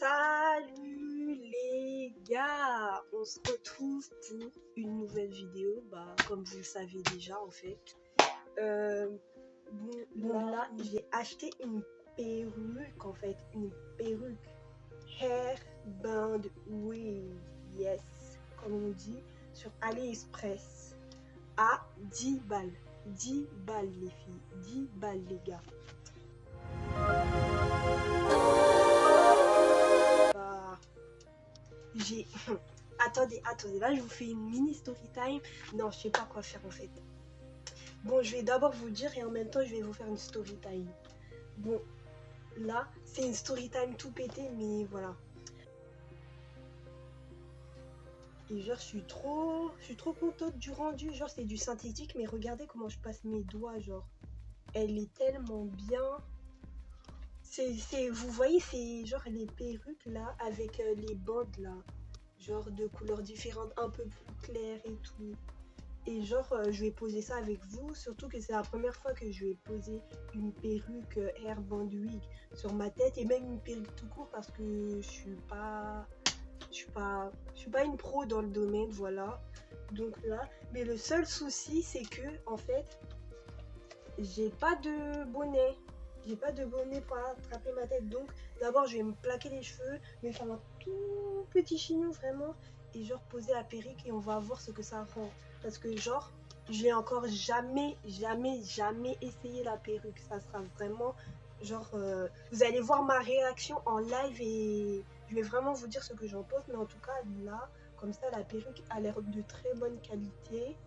Salut les gars, on se retrouve pour une nouvelle vidéo, comme vous le savez déjà en fait. Là j'ai acheté une perruque en fait, une perruque hair band wig, yes, comme on dit sur AliExpress à 10 balles. 10 balles les filles, 10 balles les gars. Attendez, là je vous fais une mini story time. Non, je sais pas quoi faire en fait. Bon, je vais d'abord vous dire et en même temps je vais vous faire une story time. Bon, là c'est une story time tout pété, mais voilà. Et genre je suis trop contente du rendu. Genre c'est du synthétique, mais regardez comment je passe mes doigts, genre. Elle est tellement bien. Vous voyez, c'est genre les perruques là avec les bandes là. Genre de couleurs différentes, un peu plus claires et tout. Et genre, je vais poser ça avec vous, surtout que c'est la première fois que je vais poser une perruque hair band wig sur ma tête, et même une perruque tout court parce que je suis pas une pro dans le domaine, voilà. Donc là, mais le seul souci c'est que en fait, j'ai pas de bonnet. J'ai pas de bonnet pour attraper ma tête, donc d'abord je vais me plaquer les cheveux, me faire un tout petit chignon vraiment, et genre poser la perruque et on va voir ce que ça rend. Parce que genre, j'ai encore jamais essayé la perruque. Ça sera vraiment genre, vous allez voir ma réaction en live et je vais vraiment vous dire ce que j'en pense. Mais en tout cas là, comme ça, la perruque a l'air de très bonne qualité.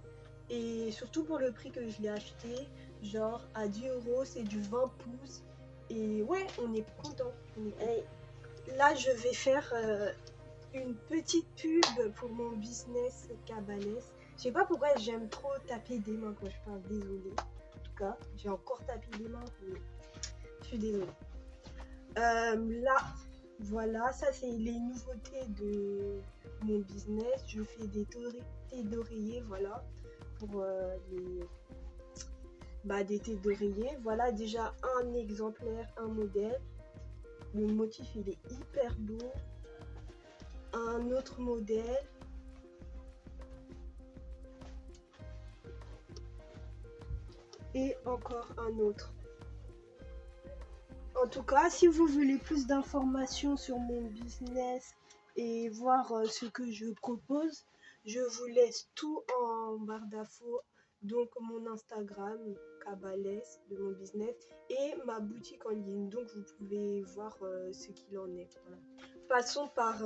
Et surtout pour le prix que je l'ai acheté, genre à 10 €, c'est du 20 pouces. Et ouais, on est content. Là, je vais faire une petite pub pour mon business Cabalès. Je sais pas pourquoi j'aime trop taper des mains quand je parle, désolée. En tout cas, j'ai encore tapé des mains, mais je suis désolée. Là, voilà, ça c'est les nouveautés de mon business. Je fais des thés d'oreiller, voilà, pour des thés d'oreiller. Voilà déjà un exemplaire, un modèle. Le motif il est hyper beau. Un autre modèle. Et encore un autre. En tout cas, si vous voulez plus d'informations sur mon business et voir ce que je propose, je vous laisse tout en barre d'infos. Donc mon Instagram, Cabalès, de mon business, et ma boutique en ligne. Donc vous pouvez voir ce qu'il en est. Voilà. Passons par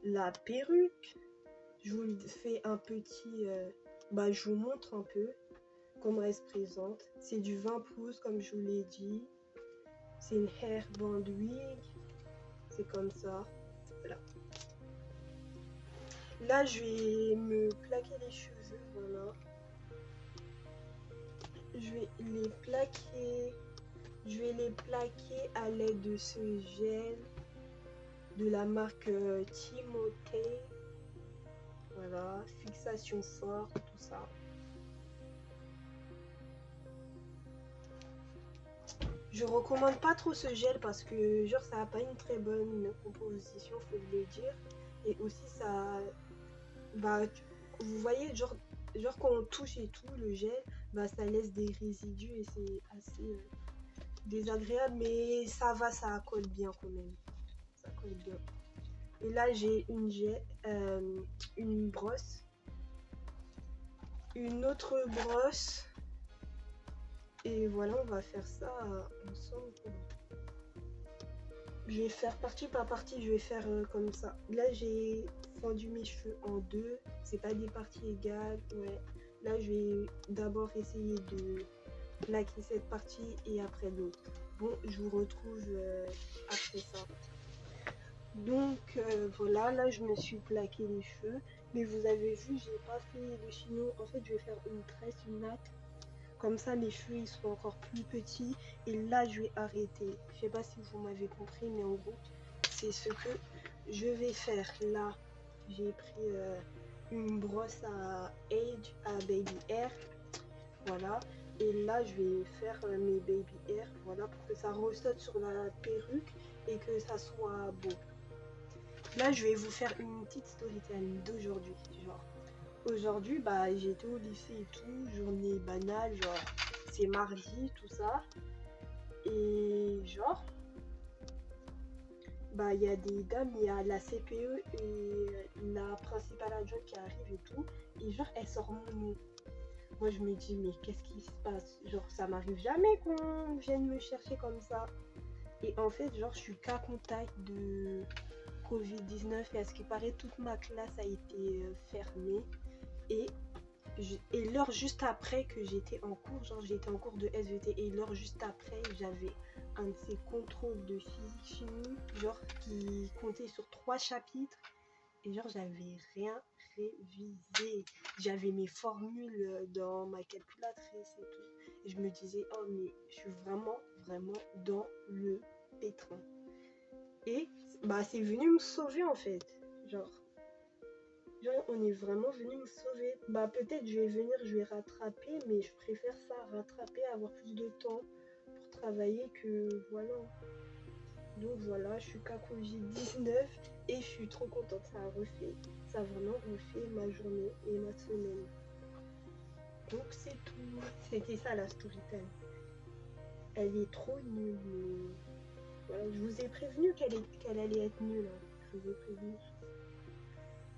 la perruque. Je vous fais un petit... je vous montre un peu comment elle se présente. C'est du 20 pouces comme je vous l'ai dit. C'est une hair band wig. C'est comme ça. Voilà. Là, je vais me plaquer les cheveux. Voilà. Je vais les plaquer. Je vais les plaquer à l'aide de ce gel de la marque Timothée. Voilà. Fixation forte, tout ça. Je recommande pas trop ce gel parce que genre ça a pas une très bonne composition, faut le dire. Et aussi ça, vous voyez genre quand on touche et tout le gel, ça laisse des résidus et c'est assez désagréable, mais ça va, ça colle bien quand même. Ça colle bien. Et là j'ai une brosse, une autre brosse. Et voilà, on va faire ça ensemble. Je vais faire partie par partie, je vais faire comme ça. Là, j'ai fendu mes cheveux en deux. C'est pas des parties égales. Ouais. Là, je vais d'abord essayer de plaquer cette partie et après l'autre. Bon, je vous retrouve après ça. Donc, voilà, là, je me suis plaqué les cheveux. Mais vous avez vu, j'ai pas fait le chignon. En fait, je vais faire une tresse, une natte. Comme ça, les cheveux ils sont encore plus petits. Et là, je vais arrêter. Je sais pas si vous m'avez compris, mais en gros, c'est ce que je vais faire. Là, j'ai pris une brosse à Age, à Baby Hair. Voilà. Et là, je vais faire mes baby hair, voilà, pour que ça ressorte sur la perruque et que ça soit beau. Là, je vais vous faire une petite storytelling d'aujourd'hui. Genre, aujourd'hui, bah, j'étais au lycée et tout, journée banale, genre, c'est mardi, tout ça. Et genre, bah, il y a des dames, il y a la CPE et la principale adjointe qui arrive et tout. Et genre, elle sort mon nom. Moi, je me dis, mais qu'est-ce qui se passe? Genre, ça m'arrive jamais qu'on vienne me chercher comme ça. Et en fait, genre, je suis cas contact de Covid-19 et à ce qui paraît, toute ma classe a été fermée. Et, et l'heure juste après que j'étais en cours, genre, j'étais en cours de SVT et l'heure juste après, j'avais un de ces contrôles de physique-chimie, genre, qui comptait sur 3 chapitres. Et genre, j'avais rien révisé. J'avais mes formules dans ma calculatrice et tout. Et je me disais, oh, mais je suis vraiment, vraiment dans le pétrin. Et bah, c'est venu me sauver en fait. Genre, on est vraiment venu me sauver. Bah, peut-être je vais venir, je vais rattraper, mais je préfère ça, rattraper, avoir plus de temps pour travailler que voilà. Donc voilà, je suis qu'à Covid-19 et je suis trop contente, ça a vraiment refait ma journée et ma semaine. Donc c'est tout, c'était ça la storytime. Elle est trop nulle, mais voilà, je vous ai prévenu qu'elle allait être nulle, hein. Je vous ai prévenu.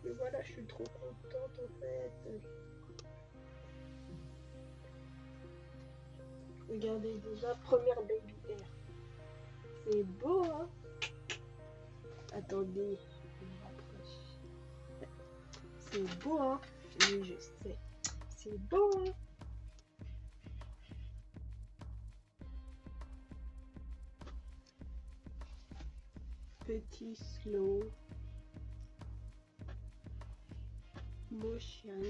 Mais voilà, je suis trop contente en fait. Regardez déjà, première baby hair. C'est beau, hein? Attendez, je me rapproche. C'est beau, hein? Oui, je sais. C'est beau, hein? Petit slow motion.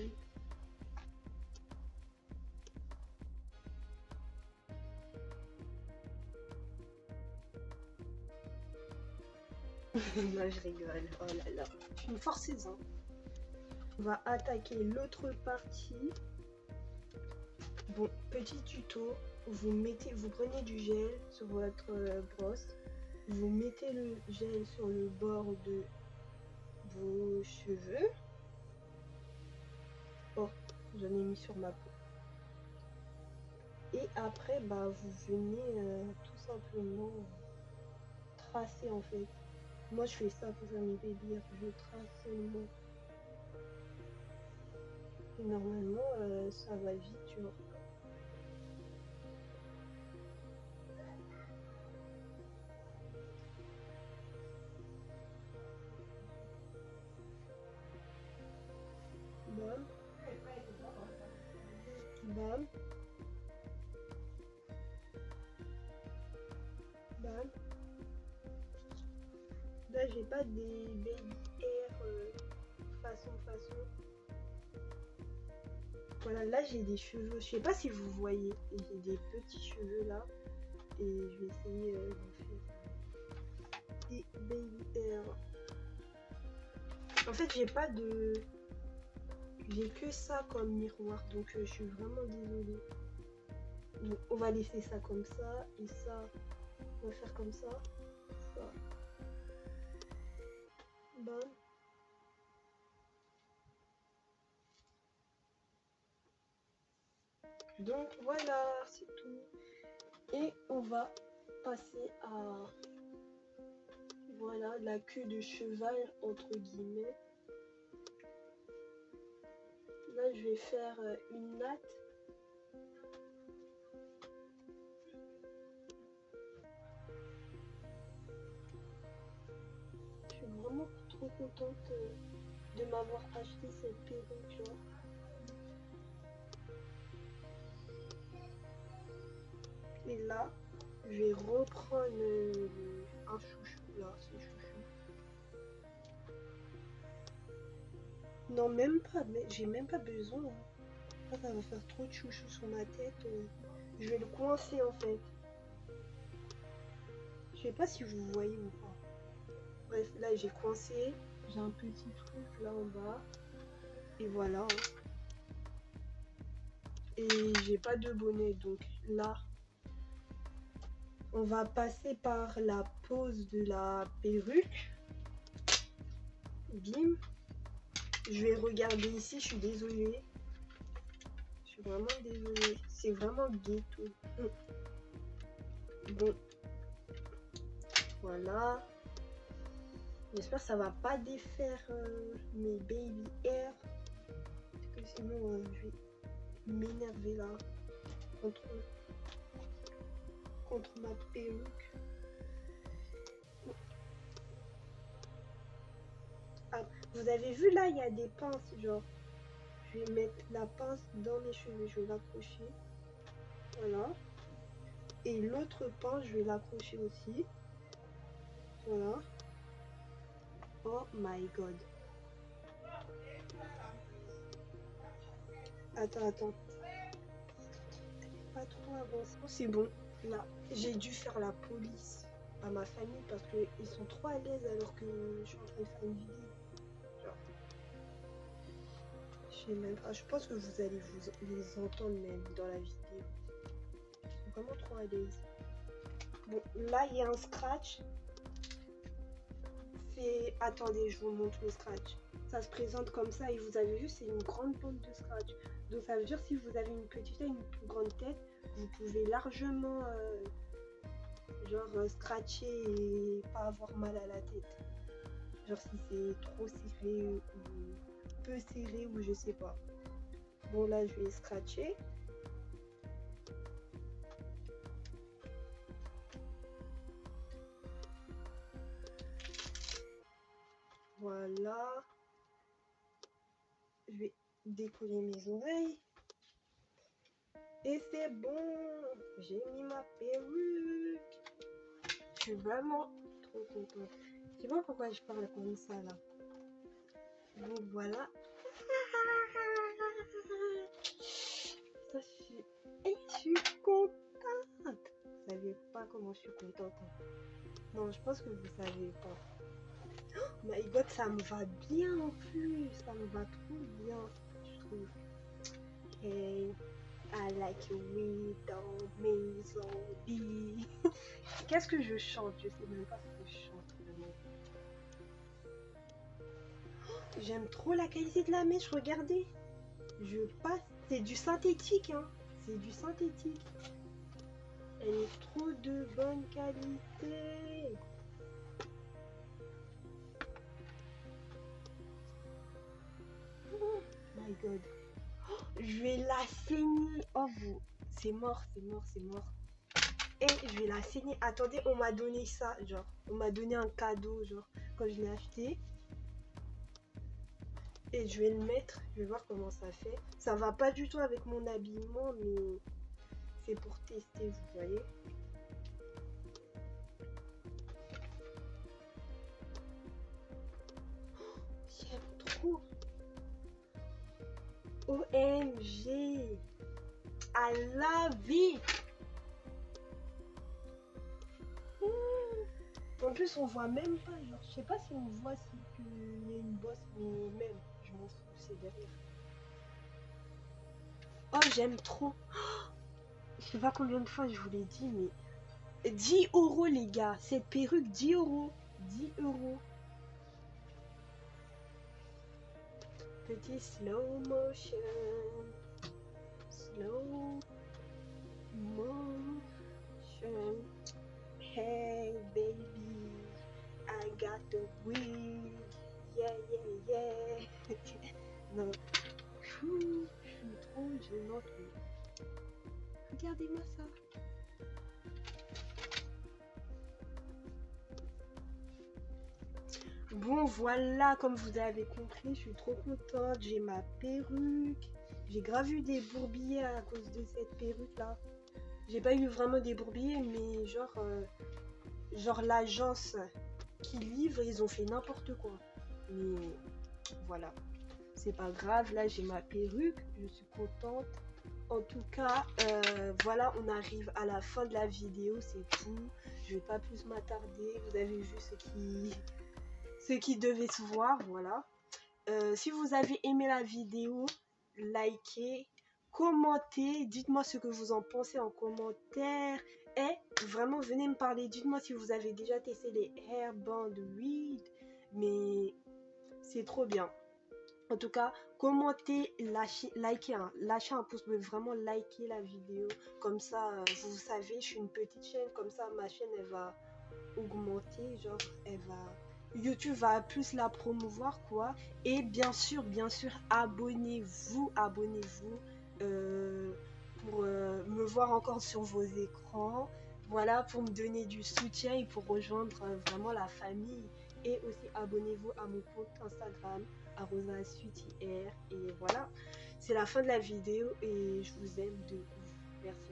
Moi je rigole, oh là là. Je suis une forceuse, hein. On va attaquer l'autre partie. Bon, petit tuto. Vous prenez du gel sur votre brosse. Vous mettez le gel sur le bord de vos cheveux. Oh, j'en ai mis sur ma peau. Et après, bah, vous venez tout simplement tracer en fait. Moi, je fais ça pour faire mes baby hair. Je trace seulement. Et normalement, ça va vite, tu vois. Bam, bam, bam. Là, j'ai pas des baby hair façon. Voilà, là j'ai des cheveux. Je sais pas si vous voyez. J'ai des petits cheveux là. Et je vais essayer de faire des baby hair. En fait, j'ai pas de. J'ai que ça comme miroir. Donc, je suis vraiment désolée. Donc, on va laisser ça comme ça. Et ça, on va faire comme ça. Ça. Bam. Donc voilà, c'est tout. Et on va passer à voilà la queue de cheval entre guillemets. Là je vais faire une natte. Je suis vraiment trop contente de m'avoir acheté cette perruque là. Et là, je vais reprendre un chouchou là, c'est chouchou. Non, même pas, mais j'ai même pas besoin. Hein. Ça va faire trop de chouchou sur ma tête. Je vais le coincer en fait. Je sais pas si vous voyez ou pas. Bref, là j'ai coincé. J'ai un petit truc là en bas. Et voilà. Hein. et j'ai pas de bonnet. Donc là, on va passer par la pose de la perruque. Bim. Je vais regarder ici, je suis désolée. Je suis vraiment désolée. C'est vraiment ghetto. Bon. Voilà. J'espère que ça va pas défaire mes baby hair. Parce que sinon, je vais m'énerver là. Contre ma perruque. Ah, vous avez vu là, il y a des pinces, genre. Je vais mettre la pince dans mes cheveux, je vais l'accrocher. Voilà. Et l'autre pince, je vais l'accrocher aussi. Voilà. Oh my god. Attends. Pas trop avancé. C'est bon. Là, j'ai dû faire la police à ma famille parce qu'ils sont trop à l'aise alors que je suis en train de faire une vidéo. Genre, je sais même pas. Je pense que vous allez les entendre même dans la vidéo. Ils sont vraiment trop à l'aise. Bon, là, il y a un scratch. Attendez, je vous montre le scratch. Ça se présente comme ça et vous avez vu, c'est une grande bande de scratch. Donc ça veut dire si vous avez une petite tête, une plus grande tête, vous pouvez largement scratcher et pas avoir mal à la tête. Genre si c'est trop serré ou peu serré ou je sais pas. Bon là je vais scratcher. Voilà. Je vais décoller mes oreilles. Et c'est bon. J'ai mis ma perruque. Je suis vraiment trop contente. Je sais pas pourquoi je parle comme ça là. Donc voilà. Ça, je suis contente. Vous savez pas comment je suis contente. Non, je pense que vous savez pas. Oh my god, ça me va bien en plus. Ça me va trop bien, je trouve. Hey, I like you, we don't me zombie. Qu'est-ce que je chante? Je sais même pas ce que je chante vraiment. J'aime trop la qualité de la mèche, regardez. Je passe. C'est du synthétique, hein. C'est du synthétique. Elle est trop de bonne qualité. Oh my god. Oh, je vais la saigner. Oh vous. C'est mort. Et je vais la saigner. Attendez, on m'a donné ça, genre. On m'a donné un cadeau, genre, quand je l'ai acheté. Et je vais le mettre. Je vais voir comment ça fait. Ça va pas du tout avec mon habillement, mais c'est pour tester, vous voyez. J'aime trop. OMG. I love it. En plus, on voit même pas. Genre, je sais pas si on voit qu'il y a une bosse, mais même, je m'en fous, c'est derrière. Oh, j'aime trop. Je sais pas combien de fois je vous l'ai dit, mais 10 € les gars. Cette perruque, 10 €. 10 €. Petit slow motion. Slow motion. Hey baby, I got the wig. Yeah. Non. Je suis trop gênante. Regardez-moi ça. Bon voilà, comme vous avez compris, je suis trop contente. J'ai ma perruque. J'ai grave eu des bourbiers à cause de cette perruque là. J'ai pas eu vraiment des bourbiers, mais genre l'agence qui livre, ils ont fait n'importe quoi. Mais voilà, c'est pas grave. Là j'ai ma perruque, je suis contente. En tout cas, voilà, on arrive à la fin de la vidéo, c'est tout. Je vais pas plus m'attarder. Vous avez vu ce qui devait se voir, voilà. Si vous avez aimé la vidéo, likez, commentez, dites-moi ce que vous en pensez en commentaire. Et vraiment, venez me parler. Dites-moi si vous avez déjà testé les Hairband Weed. Mais c'est trop bien. En tout cas, commentez, likez, hein, lâchez un pouce, mais vraiment likez la vidéo. Comme ça, vous savez, je suis une petite chaîne. Comme ça, ma chaîne, elle va augmenter. Genre, YouTube va plus la promouvoir, quoi. Et bien sûr, abonnez-vous pour me voir encore sur vos écrans. Voilà, pour me donner du soutien et pour rejoindre vraiment la famille. Et aussi, abonnez-vous à mon compte Instagram, @sweetyr. Et voilà, c'est la fin de la vidéo et je vous aime de ouf. Merci.